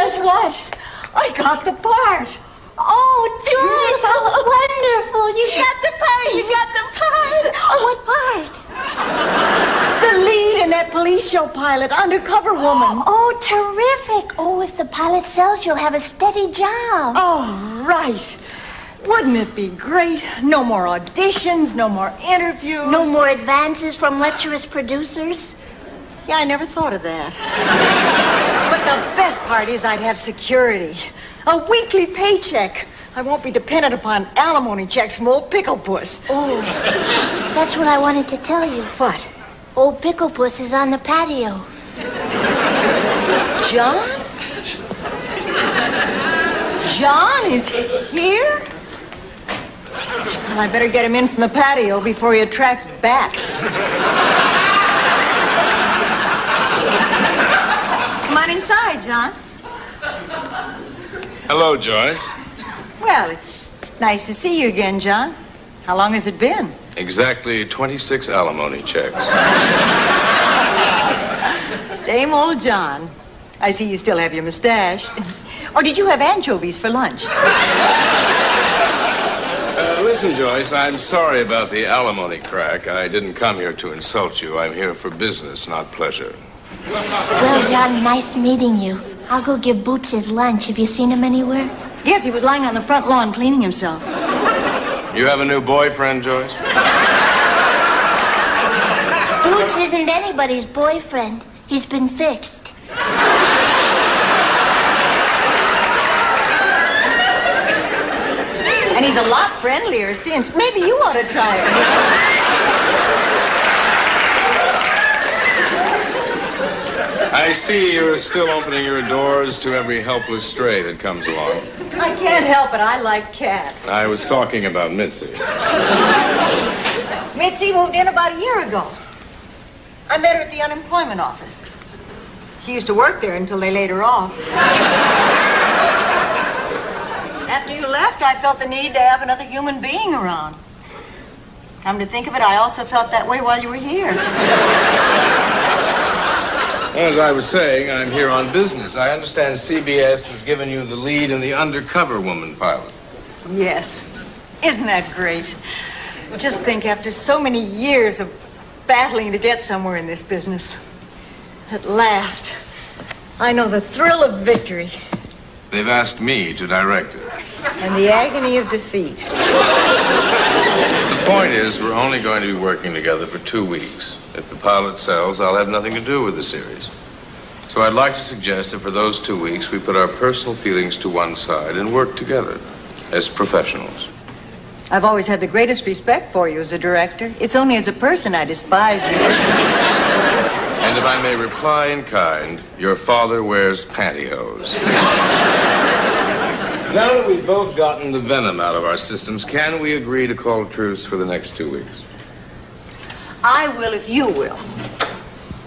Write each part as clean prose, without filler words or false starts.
guess what? I got the part. Oh, Joyce, how wonderful. You got the part. Oh, what part? The lead in that police show pilot, Undercover Woman. Oh, terrific. Oh, if the pilot sells, you'll have a steady job. Oh, right. Wouldn't it be great? No more auditions, no more interviews. No more advances from lecherous producers? Yeah, I never thought of that. But the best part is I'd have security. A weekly paycheck. I won't be dependent upon alimony checks from old Pickle Puss. Oh, that's what I wanted to tell you. What? Old Pickle Puss is on the patio. John? John is here? Well, I better get him in from the patio before he attracts bats. Come on inside, John. Hello, Joyce. Well, it's nice to see you again, John. How long has it been? Exactly 26 alimony checks. Same old John. I see you still have your mustache. Or did you have anchovies for lunch? Listen, Joyce, I'm sorry about the alimony crack. I didn't come here to insult you. I'm here for business, not pleasure. Well, John, nice meeting you. I'll go give Boots his lunch. Have you seen him anywhere? Yes, he was lying on the front lawn cleaning himself. You have a new boyfriend, Joyce? Boots isn't anybody's boyfriend. He's been fixed. And he's a lot friendlier since. Maybe you ought to try it. I see you're still opening your doors to every helpless stray that comes along. I can't help it. I like cats. I was talking about Mitzi. Mitzi moved in about a year ago. I met her at the unemployment office. She used to work there until they laid her off. After you left, I felt the need to have another human being around. Come to think of it, I also felt that way while you were here. As I was saying, I'm here on business. I understand CBS has given you the lead in the Undercover Woman pilot. Yes. Isn't that great? Just think, after so many years of battling to get somewhere in this business, at last, I know the thrill of victory. They've asked me to direct it. And the agony of defeat. The point is, we're only going to be working together for 2 weeks. If the pilot sells, I'll have nothing to do with the series. So I'd like to suggest that for those 2 weeks, we put our personal feelings to one side and work together as professionals. I've always had the greatest respect for you as a director. It's only as a person I despise you. And if I may reply in kind, your father wears pantyhose. Now that we've both gotten the venom out of our systems, can we agree to call a truce for the next 2 weeks? I will if you will.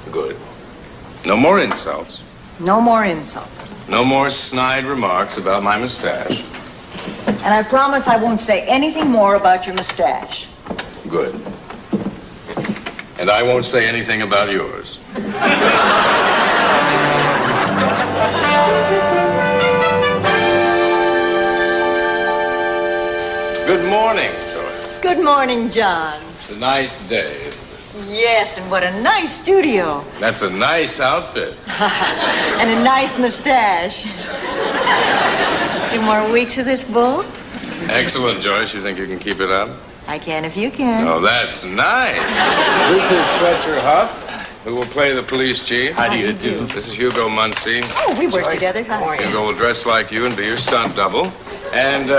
Good. No more insults. No more insults. No more snide remarks about my mustache. And I promise I won't say anything more about your mustache. Good. And I won't say anything about yours. Good morning, Joyce. Good morning, John. It's a nice day, isn't it? Yes, and what a nice studio. That's a nice outfit. And a nice mustache. 2 more weeks of this bull? Excellent, Joyce. You think you can keep it up? I can if you can. Oh, that's nice. This is Fletcher Huff, who will play the police chief. How do you do? This is Hugo Muncie. Oh, we work together. Huh? Hugo will dress like you and be your stunt double. And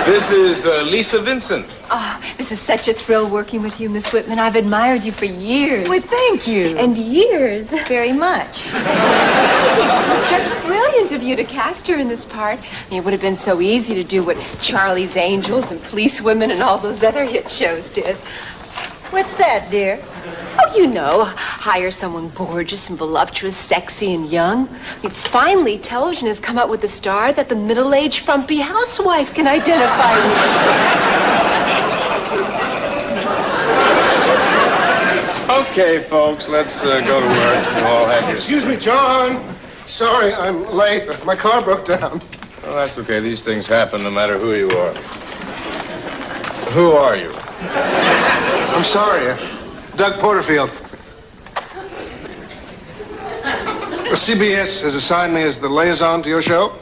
this is Lisa Vincent. Oh, this is such a thrill working with you, Miss Whitman. I've admired you for years. Well, thank you. And years. Very much. It was just brilliant of you to cast her in this part. I mean, it would have been so easy to do what Charlie's Angels and Police Women and all those other hit shows did. What's that, dear? Oh, you know, hire someone gorgeous and voluptuous, sexy and young. I mean, finally, television has come up with a star that the middle-aged, frumpy housewife can identify with. Okay, folks, let's go to work. You all have your... Excuse me, John. Sorry, I'm late. My car broke down. Well, that's okay. These things happen no matter who you are. Who are you? I'm sorry. Doug Porterfield. CBS has assigned me as the liaison to your show.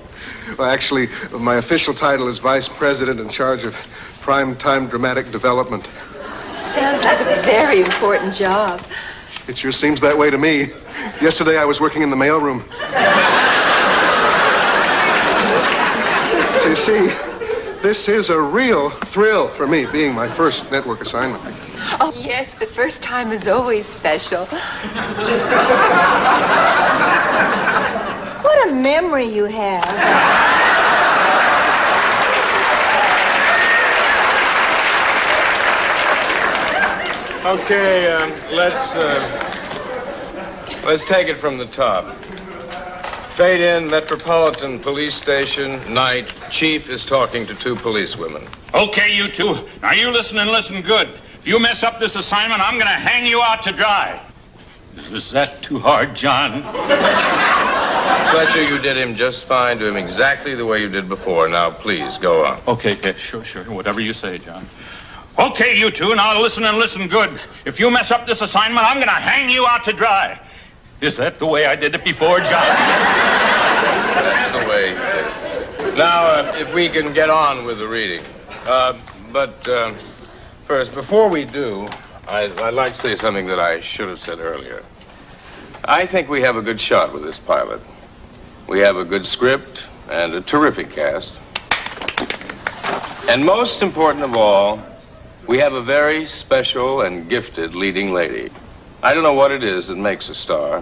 Well, actually, my official title is Vice President in charge of Primetime Dramatic Development. Sounds like a very important job. It sure seems that way to me. Yesterday, I was working in the mailroom. So you see, this is a real thrill for me, being my first network assignment. Oh, yes, the first time is always special. What a memory you have. Okay, let's take it from the top. Fade in, Metropolitan Police Station, night. Chief is talking to two policewomen. Okay, you two. Now you listen and listen good. If you mess up this assignment, I'm going to hang you out to dry. Is that too hard, John? Fletcher, you did him just fine. Do him exactly the way you did before. Now, please, go on. Okay, sure. Whatever you say, John. Okay, you two. Now listen and listen good. If you mess up this assignment, I'm going to hang you out to dry. Is that the way I did it before, John? That's the way. Now, if we can get on with the reading. First, before we do, I'd like to say something that I should have said earlier. I think we have a good shot with this pilot. We have a good script and a terrific cast. And most important of all, we have a very special and gifted leading lady. I don't know what it is that makes a star.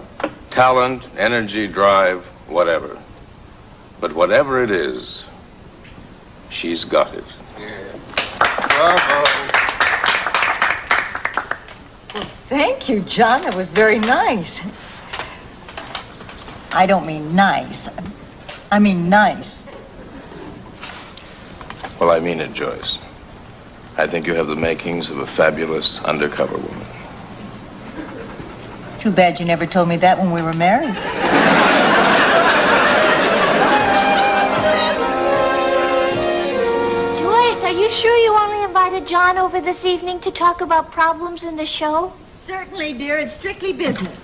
Talent, energy, drive, whatever. But whatever it is, she's got it. Yeah. Bravo. Well, thank you, John. That was very nice. I don't mean nice. I mean nice. Well, I mean it, Joyce. I think you have the makings of a fabulous undercover woman. Too bad you never told me that when we were married. Joyce, are you sure you only invited John over this evening to talk about problems in the show? Certainly, dear. It's strictly business.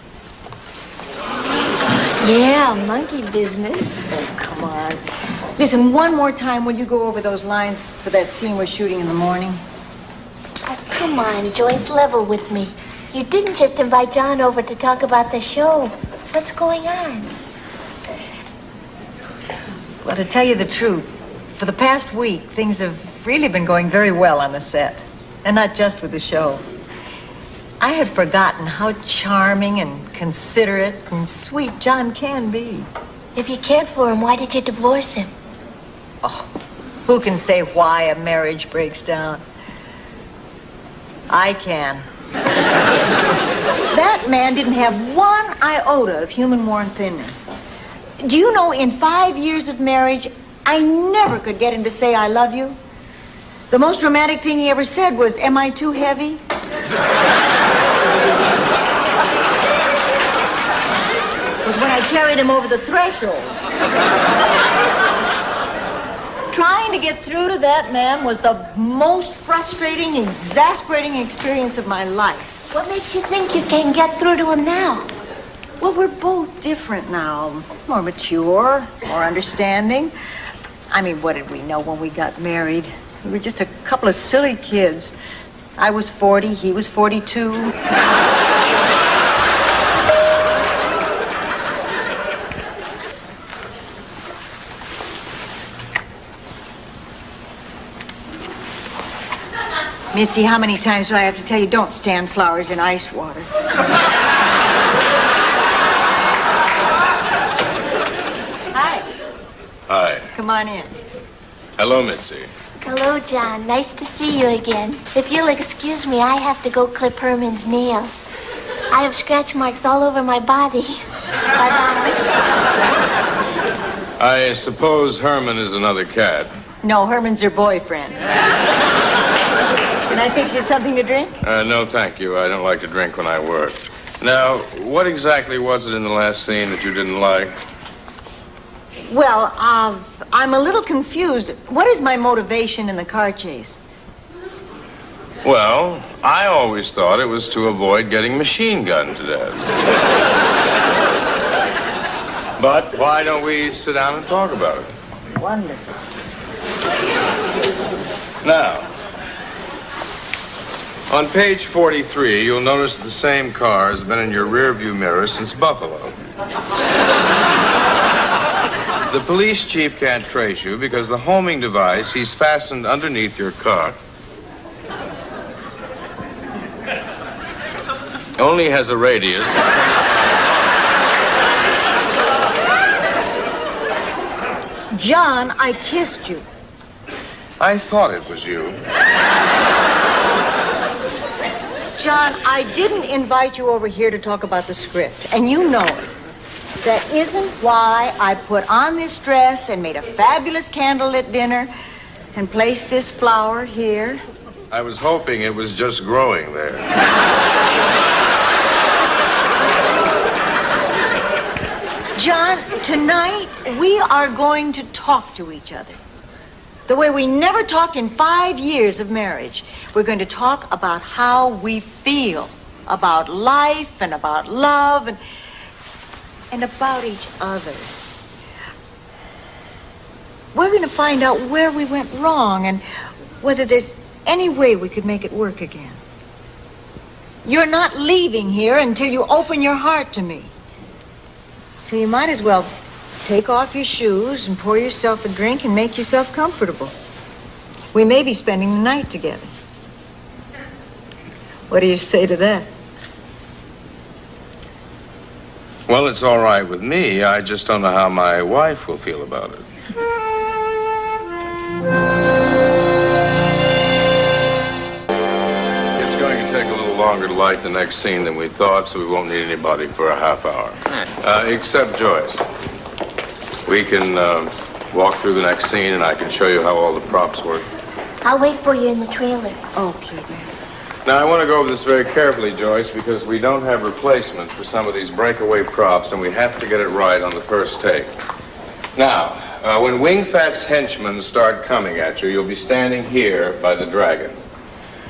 Yeah, monkey business. Oh, come on. Listen, one more time, will you go over those lines for that scene we're shooting in the morning? Oh, come on, Joyce, level with me. You didn't just invite John over to talk about the show. What's going on? Well, to tell you the truth, for the past week, things have really been going very well on the set. And not just with the show. I had forgotten how charming and considerate and sweet John can be. If you cared for him, why did you divorce him? Oh, who can say why a marriage breaks down? I can. That man didn't have one iota of human warmth in him. Do you know, in 5 years of marriage, I never could get him to say I love you. The most romantic thing he ever said was, "Am I too heavy?" Was when I carried him over the threshold. Trying to get through to that man was the most frustrating, exasperating experience of my life. What makes you think you can get through to him now? Well, we're both different now. More mature, more understanding. I mean, what did we know when we got married? We were just a couple of silly kids. I was 40, he was 42. Mitzi, how many times do I have to tell you don't stand flowers in ice water? Hi. Hi. Come on in. Hello, Mitzi. Hello, John. Nice to see you again. If you'll excuse me, I have to go clip Herman's nails. I have scratch marks all over my body. I suppose Herman is another cat. No, Herman's her boyfriend. Can I fix you something to drink? No, thank you. I don't like to drink when I work. Now, what exactly was it in the last scene that you didn't like? Well, I'm a little confused. What is my motivation in the car chase? Well, I always thought it was to avoid getting machine gunned to death. But why don't we sit down and talk about it? Wonderful. Now, on page 43, you'll notice the same car has been in your rearview mirror since Buffalo. The police chief can't trace you because the homing device he's fastened underneath your car only has a radius. John, I kissed you. I thought it was you. John, I didn't invite you over here to talk about the script, and you know it. That isn't why I put on this dress and made a fabulous candlelit dinner and placed this flower here. I was hoping it was just growing there. John, tonight we are going to talk to each other. The way we never talked in 5 years of marriage. We're going to talk about how we feel about life and about love and about each other. We're going to find out where we went wrong and whether there's any way we could make it work again. You're not leaving here until you open your heart to me. So you might as well take off your shoes and pour yourself a drink and make yourself comfortable. We may be spending the night together. What do you say to that? Well, it's all right with me. I just don't know how my wife will feel about it. It's going to take a little longer to light the next scene than we thought, so we won't need anybody for a half hour. Except Joyce. We can walk through the next scene, and I can show you how all the props work. I'll wait for you in the trailer. Okay, then. Now, I want to go over this very carefully, Joyce, because we don't have replacements for some of these breakaway props, and we have to get it right on the first take. Now, when Wing Fat's henchmen start coming at you, you'll be standing here by the dragon.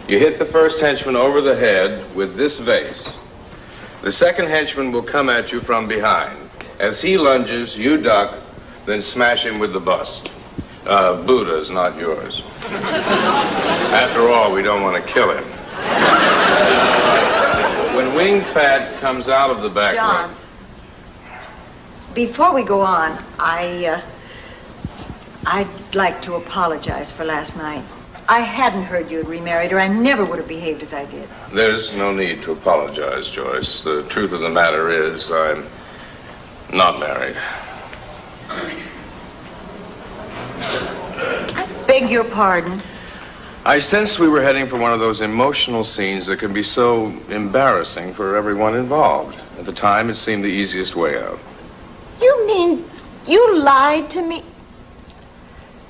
You hit the first henchman over the head with this vase. The second henchman will come at you from behind. As he lunges, you duck, then smash him with the bust. Buddha's, not yours. After all, we don't want to kill him. When Wing Fat comes out of the back John, before we go on, I'd like to apologize for last night. I hadn't heard you had remarried, or I never would have behaved as I did. There's no need to apologize, Joyce. The truth of the matter is, I'm not married. I beg your pardon. I sensed we were heading for one of those emotional scenes that can be so embarrassing for everyone involved. At the time, it seemed the easiest way out. You mean you lied to me?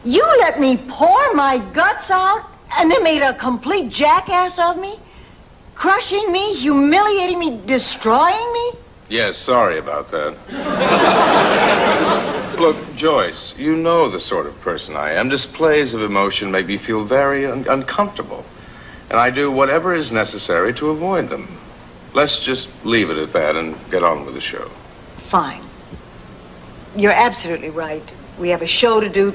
You let me pour my guts out and then made a complete jackass of me? Crushing me, humiliating me, destroying me? Yes, sorry about that. Look, Joyce, you know the sort of person I am. Displays of emotion make me feel very uncomfortable. And I do whatever is necessary to avoid them. Let's just leave it at that and get on with the show. Fine. You're absolutely right. We have a show to do.